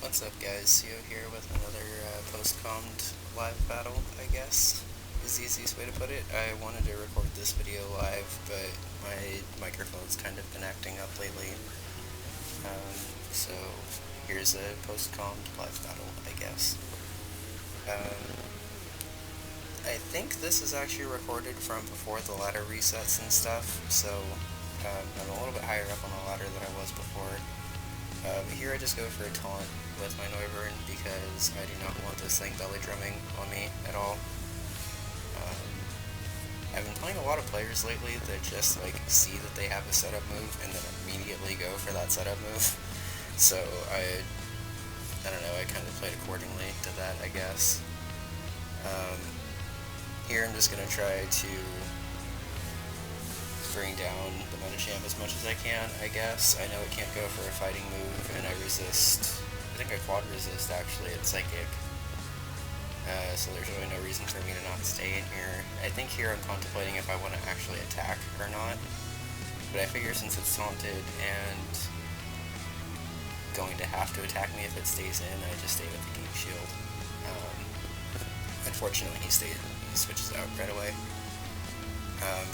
What's up guys, Theo here with another post-commed live battle, I guess, is the easiest way to put it. I wanted to record this video live, but my microphone's kind of been acting up lately. So here's a post-commed live battle, I guess. I think this is actually recorded from before the ladder resets and stuff, so I'm a little bit higher up on the ladder than I was before. But here I just go for a taunt with my Noivern because I do not want this thing belly drumming on me at all. I've been playing a lot of players lately that just like see that they have a setup move and then immediately go for that setup move. So I don't know, I kind of played accordingly to that, I guess. Here I'm just going to try to bring down the Metachamp as much as I can, I guess. I know it can't go for a fighting move, and I resist. I think I quad resist, actually, at Psychic. So there's really no reason for me to not stay in here. I think here I'm contemplating if I want to actually attack or not. But I figure since it's taunted and going to have to attack me if it stays in, I just stay with the Deep Shield. Unfortunately, he switches out right away.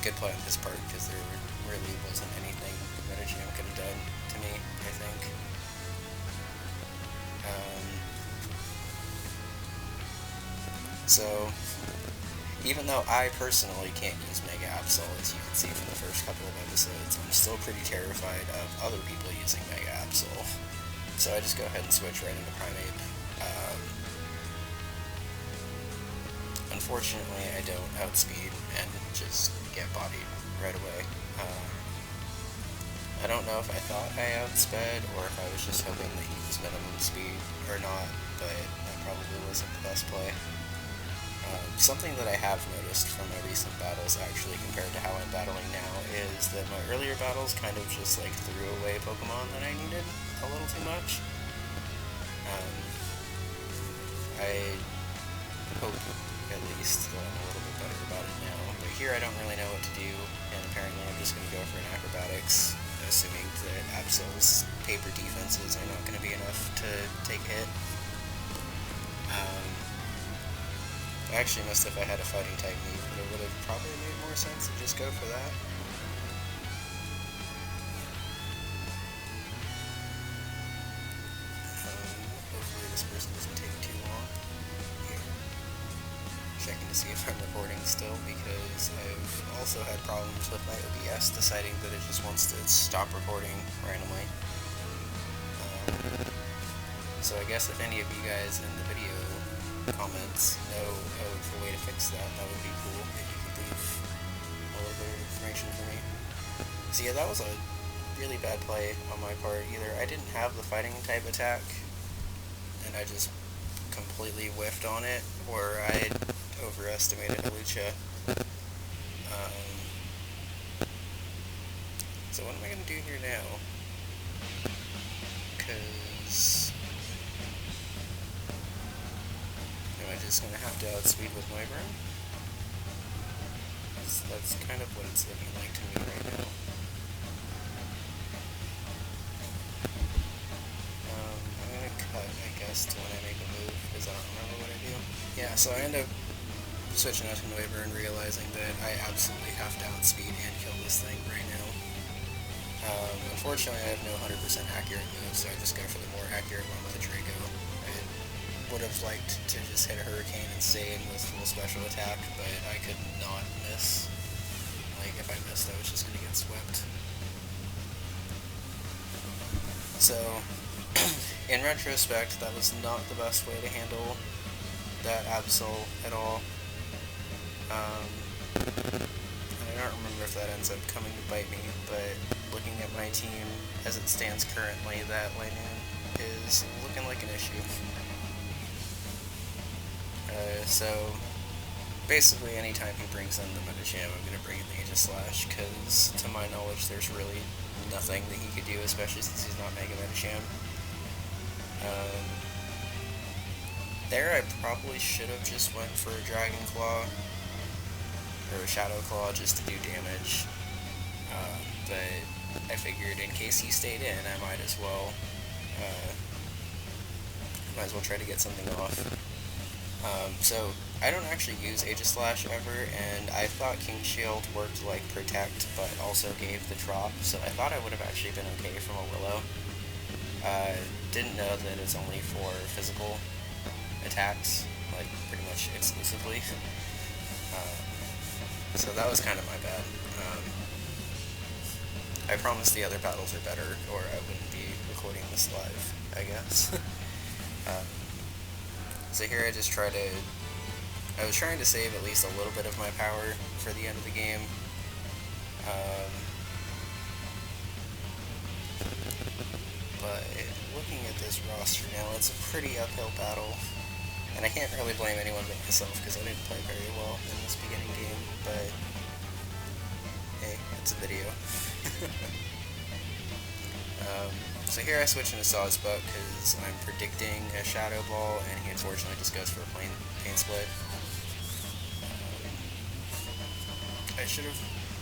Good play on his part, because there really wasn't anything Metachamp could have done to me, I think. So, even though I personally can't use Mega Absol, as you can see from the first couple of episodes, I'm still pretty terrified of other people using Mega Absol. So I just go ahead and switch right into Primeape. Unfortunately, I don't outspeed and just get bodied right away. I don't know if I thought I outsped or if I was just hoping that he was minimum speed or not, but that probably wasn't the best play. Something that I have noticed from my recent battles, actually, compared to how I'm battling now, is that my earlier battles kind of just like threw away Pokemon that I needed a little too much. I hope at least that I'm a little bit better about it now, but here I don't really know what to do, and apparently I'm just going to go for an Acrobatics, assuming that Absol's paper defenses are not going to be enough to take a hit. I actually missed if I had a fighting type move, but it would have probably made more sense to just go for that. Hopefully this person doesn't take too long. Checking to see if I'm recording still, because I've also had problems with my OBS deciding that it just wants to stop recording randomly. So I guess if any of you guys in the video comments know of a way to fix that, that would be cool. If you could leave a little bit of information for me. So yeah, that was a really bad play on my part. Either I didn't have the fighting type attack, and I just completely whiffed on it, or I overestimated Lucha. So what am I going to do here now? Because am I just going to have to outspeed with Noivern? That's kind of what it's looking like to me right now. I'm going to cut, I guess, to when I make a move, because I don't remember what I do. Yeah, so I end up switching out to Noivern, realizing that I absolutely have to outspeed and kill this thing right now. Unfortunately, I have no 100% accurate moves, so I just go for the more accurate one with the Draco. I would have liked to just hit a Hurricane and stay in with full special attack, but I could not miss. Like, if I missed, I was just going to get swept. So, in retrospect, that was not the best way to handle that Absol at all. And I don't remember if that ends up coming to bite me, but looking at my team as it stands currently, that Linoon is looking like an issue. So basically anytime he brings in the Metachamp, I'm going to bring in the Aegislash, because to my knowledge there's really nothing that he could do, especially since he's not Mega Metachamp. There I probably should have just went for a Dragon Claw, or a Shadow Claw, just to do damage, but I figured in case he stayed in, I might as well might as well try to get something off. So I don't actually use Aegislash ever, and I thought King Shield worked like Protect, but also gave the drop, so I thought I would have actually been okay from a Willow. Didn't know that it's only for physical attacks, like pretty much exclusively. So that was kind of my bad. I promise the other battles are better, or I wouldn't be recording this live, I guess. So here I was trying to save at least a little bit of my power for the end of the game. But looking at this roster now, it's a pretty uphill battle. And I can't really blame anyone but myself, because I didn't play very well in this beginning game, but hey, it's a video. So here I switch into Saw's Buck because I'm predicting a Shadow Ball, and he unfortunately just goes for a Pain Split. I should have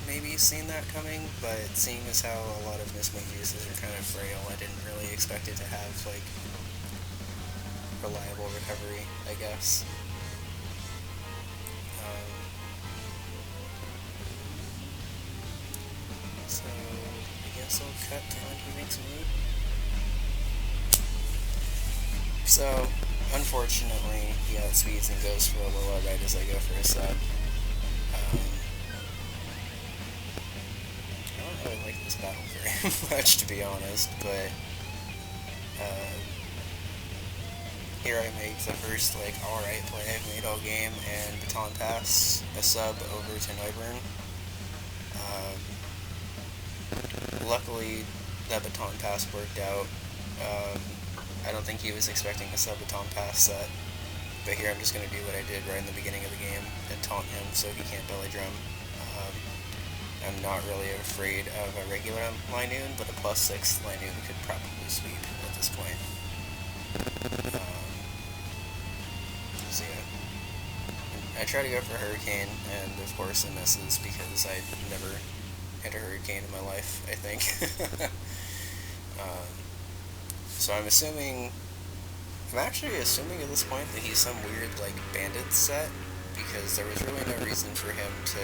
maybe seen that coming, but seeing as how a lot of Miss Mongooses are kind of frail, I didn't really expect it to have, like, reliable recovery, I guess. So I guess I'll cut to when he makes a move. So, unfortunately, he outspeeds and goes for a Loa right as I go for a sub. I don't really like this battle very much, to be honest, but here I make the first, like, alright play I've made all game, and baton pass a sub over to Neuburn. Luckily, that baton pass worked out. I don't think he was expecting a sub baton pass set, but here I'm just going to do what I did right in the beginning of the game and taunt him so he can't belly drum. I'm not really afraid of a regular Linoon, but a +6 Linoon could probably sweep at this point. So yeah, I try to go for Hurricane, and of course it misses because I never hit a Hurricane in my life, I think. So I'm actually assuming at this point that he's some weird, like, bandit set, because there was really no reason for him to,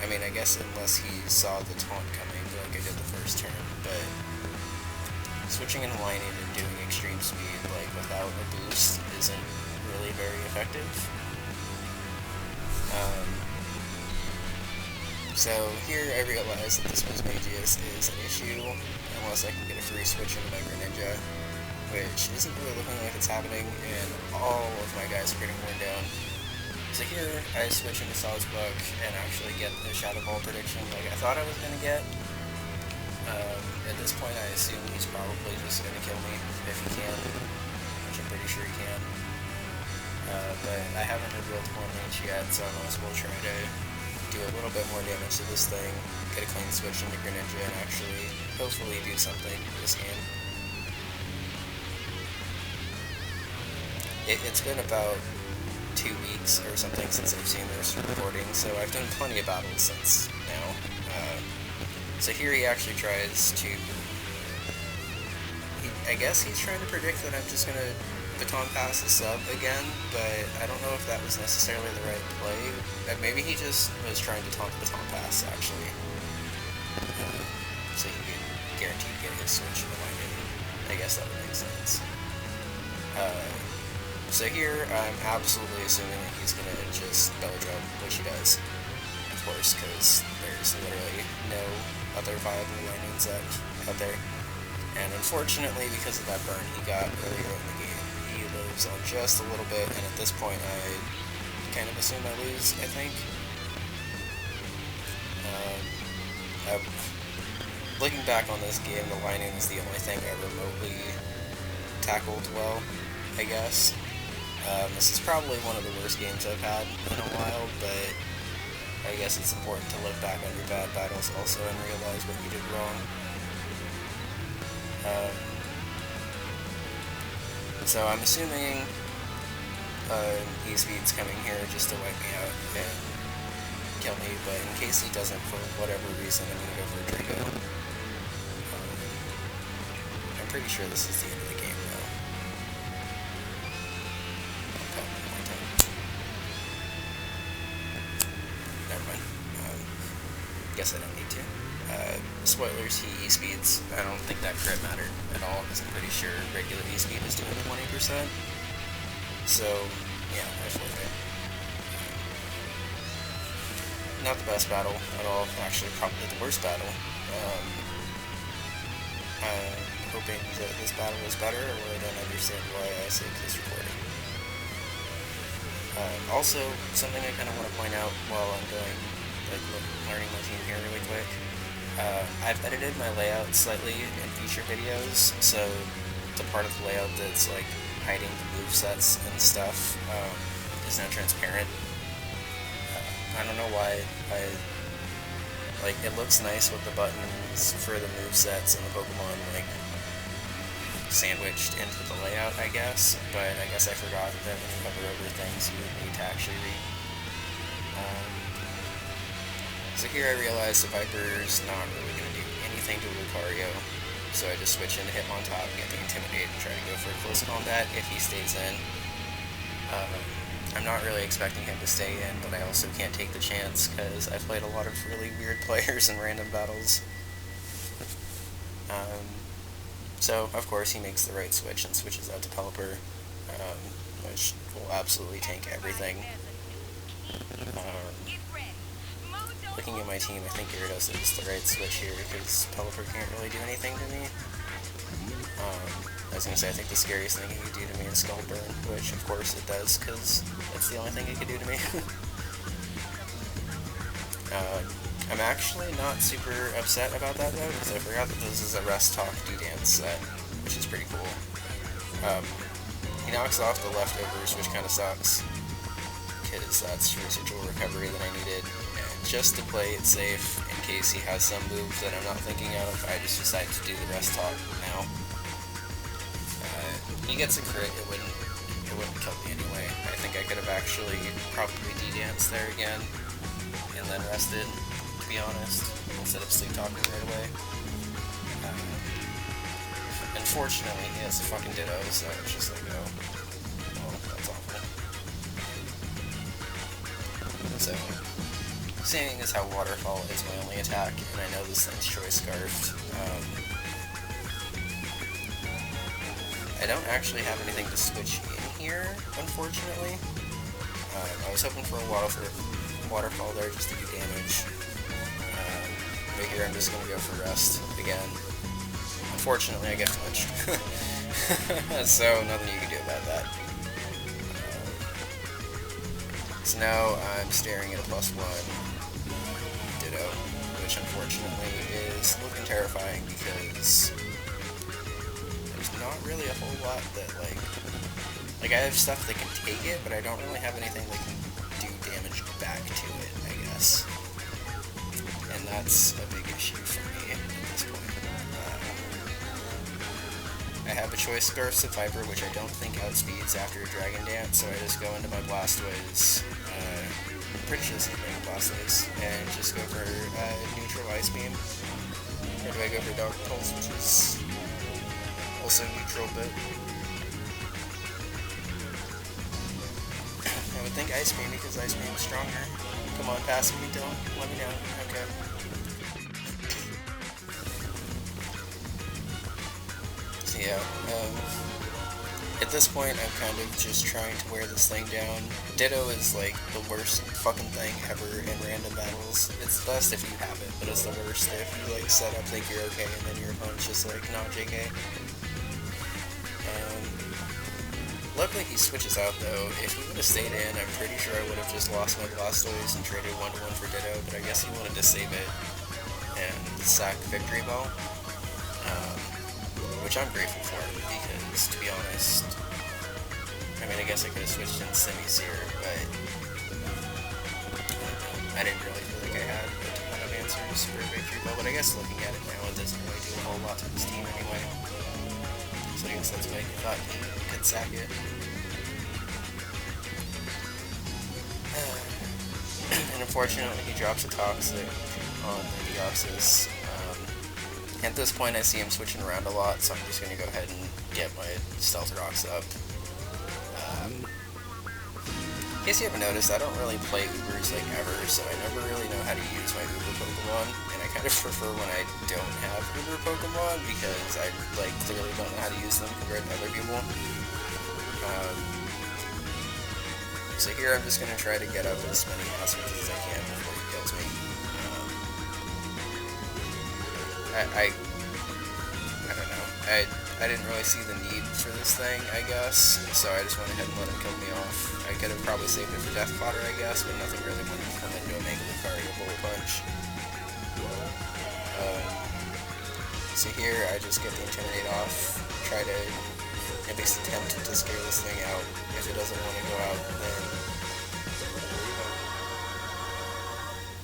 I mean, I guess unless he saw the taunt coming, like I did the first turn, but switching and lining and doing extreme speed, like, without a boost isn't really very effective. So here I realize that this Mismagius is an issue unless I can get a free switch into my Greninja, which isn't really looking like it's happening, and all of my guys are getting worn down. So here I switch into Saw's Buck and actually get the Shadow Ball prediction like I thought I was going to get. At this point I assume he's probably just going to kill me if he can, which I'm pretty sure he can. But I haven't revealed one range yet, so I might as well try to do a little bit more damage to this thing, get a clean switch into Greninja, and actually, hopefully, do something this game. It's been about 2 weeks or something since I've seen this recording, so I've done plenty of battles since now. So here he actually tries to... I guess he's trying to predict that I'm just going to baton pass the sub again, but I don't know if that was necessarily the right play. Maybe he just was trying to taunt the baton pass, actually. So he could guaranteed get his switch in the line. I guess that would make sense. So here, I'm absolutely assuming that he's going to just belly drum, which he does, of course, because there's literally no other viable Linoons out there. And unfortunately, because of that burn he got earlier in the game, he lives on just a little bit, and at this point I kind of assume I lose, I think. Looking back on this game, the Linoon is the only thing I remotely tackled well, I guess. This is probably one of the worst games I've had in a while, but I guess it's important to look back on your bad battles also and realize what you did wrong. So I'm assuming E-Speed's coming here just to wipe me out and kill me, but in case he doesn't for whatever reason, I'm gonna go for a Draco. I'm pretty sure this is the end of the game though. guess I don't need to. Spoilers, he E-speeds. I don't think that crit mattered at all, because I'm pretty sure regular E-speed is doing 20%. So, yeah, I flipped it. Not the best battle at all, actually probably the worst battle. I'm hoping that this battle is better, or I don't understand why I saved this recording. Also, something I kind of want to point out while I'm going, learning my team here really quick. I've edited my layout slightly in future videos, so the part of the layout that's like hiding the movesets and stuff is now transparent. I don't know why. It looks nice with the buttons for the movesets and the Pokemon sandwiched into the layout, I guess, but I guess I forgot that when you hover over things you would need to actually read. So here I realized the Viper's not really going to do anything to Lucario, so I just switch into Hitmontop and get the Intimidate and try to go for a close combat if he stays in. I'm not really expecting him to stay in, but I also can't take the chance because I've played a lot of really weird players in random battles. So, of course, he makes the right switch and switches out to Pelipper, which will absolutely tank everything. Looking at my team, I think Gyarados is the right switch here because Pelipper can't really do anything to me. I was going to say, I think the scariest thing it could do to me is Skull Burn, which of course it does, because that's the only thing it could do to me. I'm actually not super upset about that though, because I forgot that this is a Rest Talk D-Dance set, which is pretty cool. He knocks off the leftovers, which kind of sucks, because that's residual recovery that I needed, and just to play it safe, in case he has some move that I'm not thinking of, I just decided to do the Rest Talk now. He gets a crit, it wouldn't kill me anyway. I think I could have actually probably D-Danced there again, and then rested, to be honest, instead of sleep talking right away. Unfortunately, he has a fucking Ditto, so it's just like, oh, that's awful. So, seeing as how Waterfall is my only attack, and I know this thing's Choice Scarfed, I don't actually have anything to switch in here, unfortunately. I was hoping for a Waterfall there just to do damage. But here I'm just going to go for Rest again. Unfortunately, I get flinched. So, nothing you can do about that. So now I'm staring at a +1 Ditto, which unfortunately is looking terrifying because not really a whole lot that, like I have stuff that can take it, but I don't really have anything that can do damage back to it, I guess. And that's a big issue for me at this point. I have a Choice Scarfs of Viper, which I don't think outspeeds after a Dragon Dance, so I just go into my Blastoise, I'm pretty sure this is Blastoise, and just go for neutral Ice Beam. Or do I go for Dark Pulse, which is also neutral, but I would think Ice Beam because Ice Beam is stronger. Come on, pass me, Dylan. Let me know. Okay. So yeah, at this point I'm kind of just trying to wear this thing down. Ditto is like the worst fucking thing ever in random battles. It's the best if you have it, but it's the worst if you like set up, think you're okay, and then your opponent's just like, no, JK. Luckily he switches out though. If he would have stayed in, I'm pretty sure I would have just lost my Blastoise and traded 1-1 for Ditto, but I guess he wanted to save it and sack Victory Ball, which I'm grateful for, because to be honest, I mean I guess I could have switched in Semis here, but I didn't really feel like I had a ton of answers for Victory Ball, but I guess looking at it now it doesn't really do a whole lot to his team anyway. So I guess that's why he thought he could sack it. And unfortunately he drops a Toxic on the Deoxys. At this point I see him switching around a lot, so I'm just going to go ahead and get my Stealth Rocks up. In case you haven't noticed, I don't really play Ubers like ever, so I never really know how to use my Uber Pokemon, and I kind of prefer when I don't have Uber Pokemon because I like clearly don't know how to use them compared to other people. So here I'm just gonna try to get up as many hazards as I can before he kills me. I don't know. I didn't really see the need for this thing, I guess, so I just went ahead and let him kill me off. I could have probably saved it for Death Fodder, I guess, but nothing really wanted to come into a Mega Lucario Bullet Punch. So here, I just get the Intimidate off, try to at least attempt to scare this thing out. If it doesn't want to go out, then...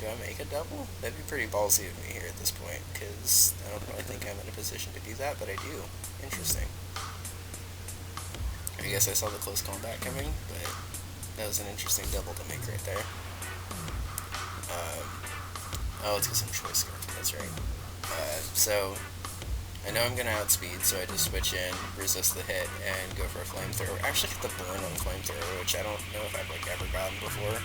Do I make a double? That'd be pretty ballsy of me here at this point, because I don't really think I'm in a position to do that, but I do. Interesting. I guess I saw the close combat coming, but that was an interesting double to make right there. Oh, let's get some Choice Scarf, that's right. So, I know I'm going to outspeed, so I just switch in, resist the hit, and go for a Flamethrower. I actually get the burn on the Flamethrower, which I don't know if I've like ever gotten before.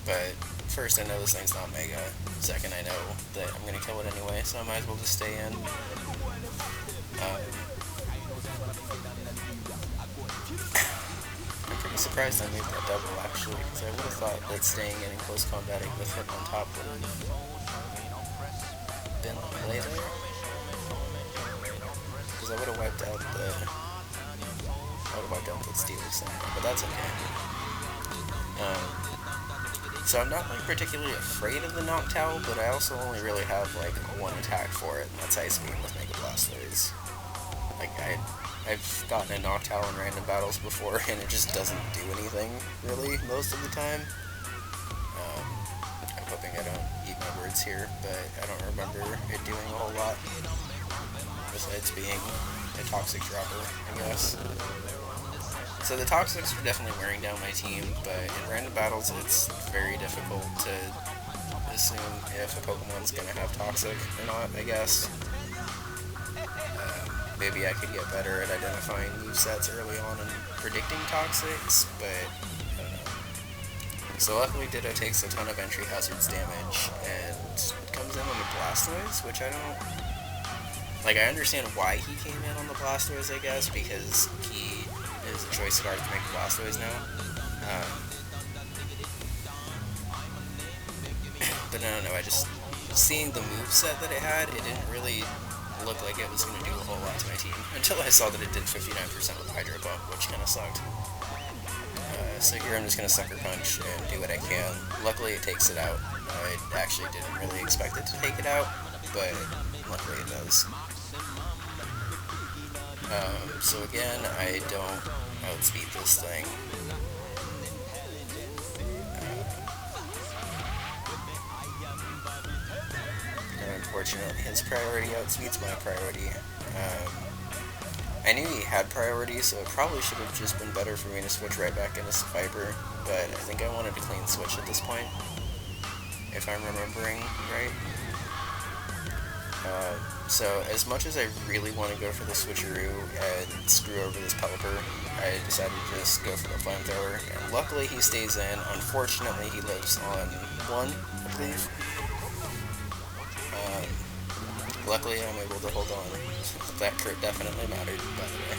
But first, I know this thing's not Mega. Second, I know that I'm going to kill it anyway, so I might as well just stay in. I'm pretty surprised I made that double, actually, because I would have thought that staying in close combat with hit on top would have been the play there. Because I would have wiped out the... Steelers thing, but that's okay. So I'm not like particularly afraid of the Nahk Towel, but I also only really have like one attack for it, and that's Ice Beam with Mega Blastoise. Like I've gotten a Nahk Towel in random battles before, and it just doesn't do anything really most of the time. I'm hoping I don't eat my words here, but I don't remember it doing a whole lot besides being a toxic dropper, I guess. So the Toxics are definitely wearing down my team, but in random battles it's very difficult to assume if a Pokemon's going to have Toxic or not, I guess. Maybe I could get better at identifying movesets early on and predicting Toxics, but I don't know. So luckily Ditto takes a ton of entry hazards damage and comes in on the Blastoise, which I don't... Like, I understand why he came in on the Blastoise, I guess, because he is a choice card to make Blastoise now. But I don't know, I just... Seeing the moveset that it had, it didn't really look like it was going to do a whole lot to my team, until I saw that it did 59% with Hydro Pump, which kind of sucked. So here I'm just going to Sucker Punch and do what I can. Luckily it takes it out. I actually didn't really expect it to take it out, but luckily it does. So again, I don't outspeed this thing. Unfortunately, his priority outspeeds my priority. I knew he had priority, so it probably should have just been better for me to switch right back into Viper, but I think I wanted a clean switch at this point, if I'm remembering right. So as much as I really want to go for the switcheroo and screw over this Pelipper, I decided to just go for the Flamethrower, and luckily he stays in. Unfortunately, he lives on 1, I believe. Luckily, I'm able to hold on. That crit definitely mattered, by the way.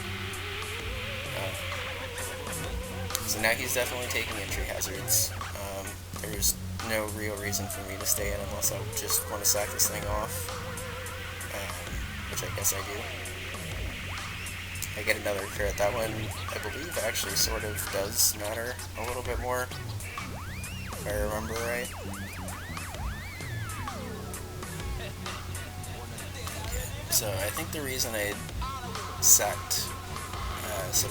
So now he's definitely taking entry hazards. There's no real reason for me to stay in unless I just want to sack this thing off. Which I guess I do. I get another crit. That one, I believe, actually sort of does matter a little bit more, if I remember right. So I think the reason I sacked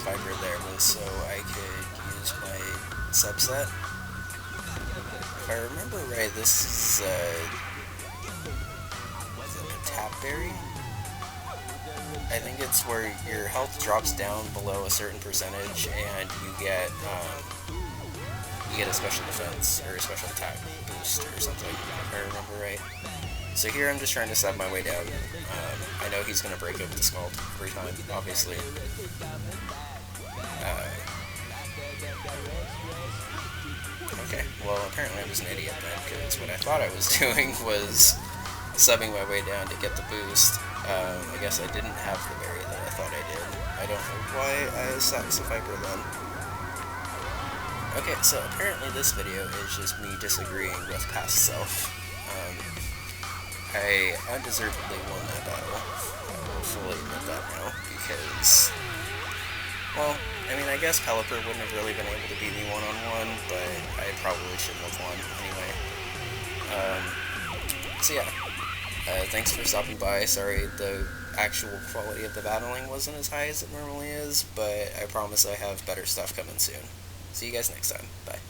Viper there was so I could use my subset. If I remember right, this is a Tap Berry? I think it's where your health drops down below a certain percentage and you get a special defense or a special attack boost or something, if I remember right. So here I'm just trying to stab my way down. I know he's going to break over the Scald every time, obviously. Okay, well apparently I was an idiot then, because what I thought I was doing was subbing my way down to get the boost. I guess I didn't have the berry that I thought I did. I don't know why I Saxofiber then. Okay, so apparently this video is just me disagreeing with past self. I undeservedly won that battle. I will fully admit that now, because, well, I mean, I guess Pelipper wouldn't have really been able to beat me one-on-one, but I probably shouldn't have won anyway. So yeah, thanks for stopping by. Sorry the actual quality of the battling wasn't as high as it normally is, but I promise I have better stuff coming soon. See you guys next time. Bye.